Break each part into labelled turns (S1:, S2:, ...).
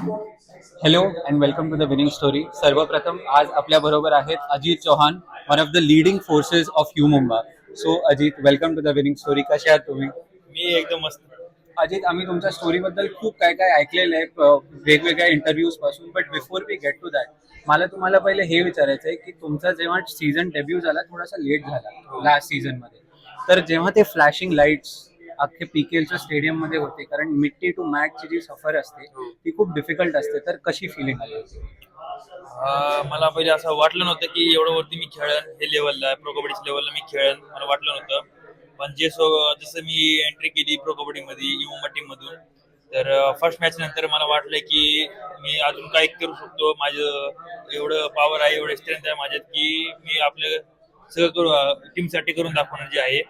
S1: Hello and welcome to the winning story. सर्वप्रथम आज आपल्या बरोबर आहेत Ajit Chauhan, one of the leading forces of U Mumba. So Ajit, welcome to the winning story. कसे आहात तुम्ही?
S2: मी एकदम मस्त.
S1: अजित, आम्ही तुमच्या स्टोरीबद्दल खूप काय काय ऐकलेलं आहे, वेगवेगळ्या इंटरव्ह्यूज पासून. But before we get to that, मला तुम्हाला पहिले हे विचारायचं आहे की तुमचा जेव्हा सीझन डेब्यू झाला थोडासा लेट झाला लास्ट सीझन मध्ये, तर जेव्हा ते फ्लॅशिंग लाईट्स अख्खे पीकेएलच्या स्टेडियम मध्ये होते, कारण मिट्टी टू मॅटची जी सफर असते ती खूप डिफिकल्ट असते, तर कशी फिलिंग आली होती?
S2: मला पहिले असं वाटलं नव्हतं की एवढं वरती मी खेळन, हे लेवलला प्रो कबड्डीच्या लेवलला मी खेळन, मला वाटलं नव्हतं. पण जसं मी एंट्री केली प्रो कबड्डी मध्ये युवा टीम मधून, तर फर्स्ट मॅच नंतर मला वाटलं की मी अजून काय करू शकतो. माझं एवढं पॉवर आहे, एवढं स्ट्रेंथ आहे माझ्यात की मी आपलं सगळं करू टीमसाठी करून दाखवणार जे आहे.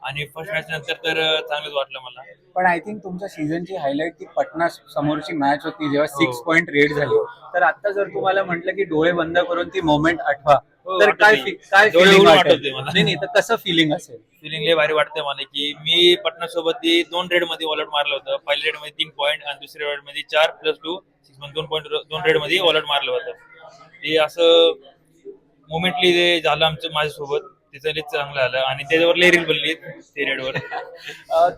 S2: आणि फर्स्ट मॅच नंतर तर चांगलंच वाटलं मला.
S1: पण आय थिंक तुमच्या सीझनची हायलाईट ती पटना समोरची मॅच होती जेव्हा
S2: हो.
S1: 6 पॉईंट रेड झाली. तर आता जर तुम्हाला म्हटलं की डोळे बंद करून ती मोमेंट आठवा,
S2: हो,
S1: तर काय
S2: आठवते.
S1: काय
S2: डोळे
S1: फिलिंग
S2: उघडून
S1: वाटेल?
S2: आठवते मला.
S1: नाही नाही, तर कसं फिलिंग असेल?
S2: फिलिंग लय भारी वाटतंय मला की मी पटना सोबत 2 रेड मध्ये ऑलआउट मारलं होतं. पहिल्या रेड मध्ये 3 पॉईंट आणि दुसऱ्या रेड मध्ये 4+2 मध्ये 2 पॉईंट 2 रेड मध्ये ऑलआउट मारलं होतं. ते असं मोमेंटली ते झालं आमचं माझ्यासोबत. त्याचं लय चांगलं झालं आणि त्याच्यावर लय रील बनली ते रेडवर.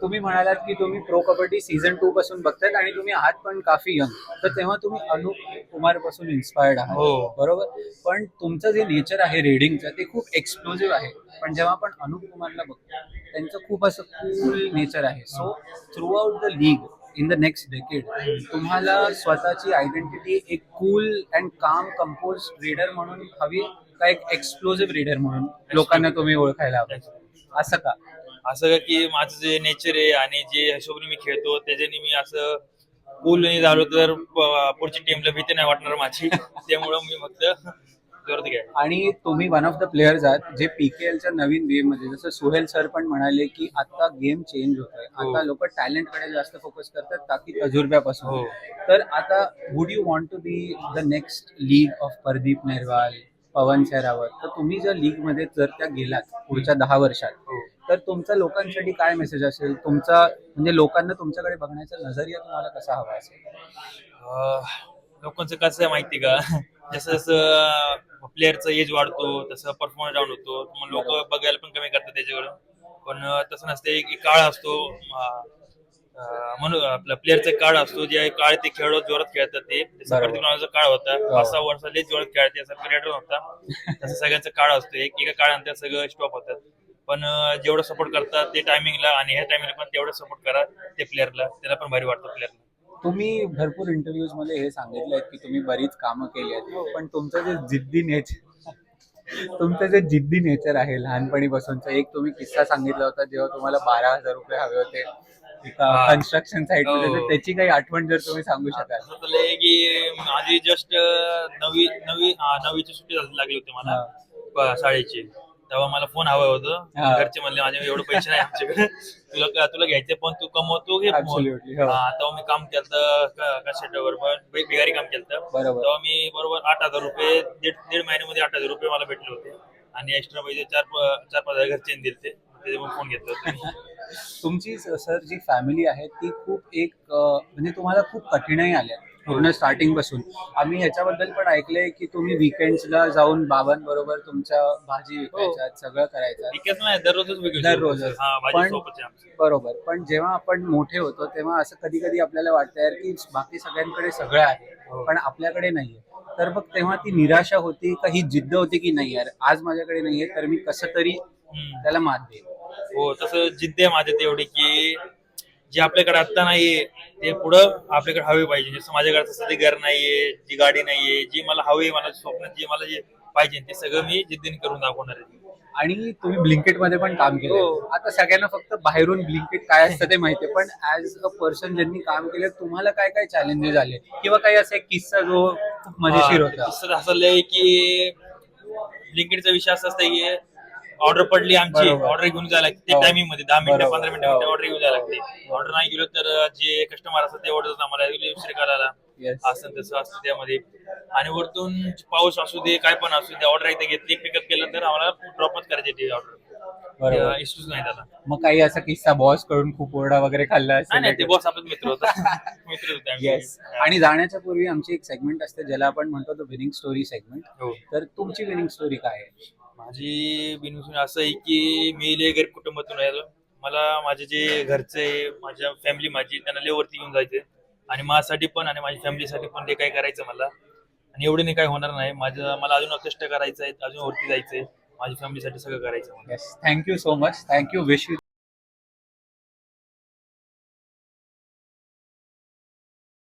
S1: तुम्ही म्हणालात की तुम्ही प्रो कबड्डी सीझन 2 पासून बघतायत आणि तुम्ही आहात पण काफी यंग, तर तेव्हा तुम्ही अनुप कुमार पासून इन्स्पायर्ड आहात,
S2: हो.
S1: बरोबर? पण तुमचं जे नेचर आहे रेडिंगचं ते खूप एक्सप्लोजिव्ह आहे. पण जेव्हा आपण अनुप कुमारला बघतो, त्यांचं खूप असं कूल नेचर आहे. So through out the league in the next decade तुम्हाला स्वतःची आयडेंटिटी एक कूल अँड काम कंपोज रीडर म्हणून हवी, का एक एक्सप्लोजिव्ह रीडर म्हणून लोकांना तुम्ही ओळखायला हवं, असं का?
S2: असं का की माझं जे नेचर आहे आणि जे हिशोबाने मी खेळतो त्याच्याने मी असं कूल नाही झालो तर पुढची टीमला भीती नाही वाटणार माझी. त्यामुळं मी फक्त जोरात घ्याय.
S1: आणि तुम्ही वन ऑफ द प्लेयर्स आहात जे पीकेएलच्या नवीन गेम मध्ये, जसं सुहेल सर पण म्हणाले की आता गेम चेंज होत आहे,
S2: हो.
S1: आता लोक टॅलेंट कडे जास्त फोकस करतात ताकी तजुर्ब्यापासून.
S2: हो.
S1: तर आता would you want to be the next league of Pardeep Narwal, Pawan Sehrawat? तर तुम्ही जर लीग मध्ये जर त्या गेलात पुढच्या 10 वर्षात,
S2: हो.
S1: तर तुमचा लोकांसाठी काय मेसेज असेल? तुमचा म्हणजे लोकांना तुमच्याकडे बघण्याचा नजरिया तुम्हाला कसा हवा असेल?
S2: लोकांचं कसं आहे माहिती का, जसं जसं प्लेअरचं एज वाढतो तसं परफॉर्मन्स डाऊन होतो. मग लोक बघायला पण कमी करतात त्याच्याकडं. पण तसं नसतं. एक काळ असतो म्हणून आपला प्लेअरचा काळ असतो, जे काळ ते खेळ जोरात खेळतात. ते जसं
S1: बरोबर.
S2: प्रदीप नावाचा काळ होता,
S1: हो.
S2: 5-6 वर्षाले जोरात खेळते असा पिरियड होता. तसं सगळ्यांचा काळ असतो, एका काळानंतर सगळं स्टॉप होतात. पण जेवढं सपोर्ट करतात ते टायमिंगला आणि ह्या टायमिंगला पण तेवढं सपोर्ट करा ते प्लेअरला, त्याला पण भारी वाटतं प्लेअरला.
S1: तुम्ही भरपूर इंटरव्ह्यूज मध्ये हे सांगितलंय की तुम्ही बरीच कामं केली आहेत, पण तुमचं जे जिद्दी नेचर तुमचं जे जिद्दी नेचर आहे लहानपणीपासूनचं, एक तुम्ही किस्सा सांगितला होता जेव्हा तुम्हाला 12,000 रुपये हवे होते एका
S2: हा.
S1: कन्स्ट्रक्शन साईट मध्ये, तर
S2: हो.
S1: त्याची काही आठवण जर तुम्ही सांगू शकाल?
S2: असं झालंय की माझी जस्ट नववीची सुट्टी लागली होती मला
S1: हा.
S2: शाळेची. तेव्हा मला फोन हवा होतं.
S1: हा.
S2: घरचे म्हणले माझे एवढे पैसे नाही आमच्याकडे, तुला घ्यायचे पण तू कमवतो घे फोन.
S1: Absolutely, हो.
S2: तेव्हा मी काम केलं कशावर बिगारी काम केलं.
S1: बरोबर.
S2: तेव्हा मी बरोबर 8,000 रुपये, दीड महिन्यामध्ये 8,000 रुपये मला भेटले होते. आणि एक्स्ट्रा पैसे 4-5 हजार घरचे दिले. त्याच्यामुळे फोन घेतला होता.
S1: तुमची सर जी फॅमिली आहे ती खूप एक म्हणजे तुम्हाला खूप कठीणाई आल्या पूर्ण स्टार्टिंग पासून. आम्ही ह्याच्याबद्दल पण ऐकलंय की तुम्ही वीकेंड्सला जाऊन बाबांबरोबर तुमच्या भाजी विकायच्यात, सगळं करायचं
S2: विकत नाही, दररोजच विकायचो.
S1: दररोजच.
S2: भाजी
S1: पण
S2: सोबत आहे आमची.
S1: बरोबर, पण जेव्हा आपण मोठे होतो तेव्हा असं कधी कधी आपल्याला वाटतं यार की बाकी सगळ्यांकडे सगळं आहे पण आपल्याकडे नाहीये. तर मग तेव्हा ती निराशा होती का ही जिद्द होती की नाही यार आज माझ्याकडे नाहीये तर मी कसं तरी त्याला मात देईन?
S2: हो, तसं जिद्द आहे माझ्यात एवढी की जे आपल्याकडे आता नाहीये ते पुढं आपल्याकडे हवे पाहिजे. जसं माझ्याकडे तसं ते घर नाहीये, जी गाडी नाहीये, जी मला हवी, मला स्वप्न जे मला जे पाहिजे ते सगळं मी जिद्दीने करून दाखवणार आहे.
S1: आणि तुम्ही ब्लिंकेट मध्ये पण काम केलं.
S2: हो.
S1: आता सगळ्यांना फक्त बाहेरून ब्लिंकेट काय असतं ते माहितीये, पण ऍज अ पर्सन ज्यांनी काम केलं तुम्हाला काय काय चॅलेंजेस आले किंवा काही असा एक किस्सा जो खूप मजेशीर होता?
S2: किस्सा असं लय की ब्लिंकिटचा विषय असा असतो की ऑर्डर पडली आमची,
S1: बरोबर.
S2: ऑर्डर घेऊन जायला लागते
S1: हो.
S2: टायमिंग मध्ये 10 मिनिटं
S1: बरोबर.
S2: 15 मिनिटं
S1: हो.
S2: ऑर्डर घेऊन जायला लागते. ऑर्डर नाही गेलो तर जे कस्टमर असतात ते ऑर्डर आम्हाला उशीर करायला
S1: Yes.
S2: असं तसं असतं त्यामध्ये. आणि वरतून पाऊस असू दे काय पण असू दे, ऑर्डर एकदा घेतली पिकअप केलं तर आम्हाला ड्रॉपच करायची ती ऑर्डर.
S1: बरोबर.
S2: इश्यूज नाही त्याला.
S1: मग काही असा किस्सा बॉस कडून खूप ओरडा वगैरे खाल्ला
S2: नाही नाही, ते
S1: असेल?
S2: बॉस आपले मित्र होता. मित्र होते आमचे.
S1: येस. आणि जाण्याच्या पूर्वी आमची एक सेगमेंट असते ज्याला आपण म्हणतो द विनिंग स्टोरी सेगमेंट.
S2: हो.
S1: तर तुमची विनिंग स्टोरी काय आहे?
S2: माझी बिनविसून असं आहे की मी लय गरीब कुटुंबातून आलो. मला माझे जे घरचे, माझ्या फॅमिली माझी, त्यांना लय वरती घेऊन जायचे आणि माझ्यासाठी पण आणि माझ्या फॅमिलीसाठी पण ते काय करायचं मला. आणि एवढे नाही काय होणार नाही. मला अजून कष्ट करायचं आहे, अजून वरती जायचंय, माझ्या फॅमिलीसाठी सगळं करायचं मला.
S1: Yes. Thank you so much. Thank you. Wish you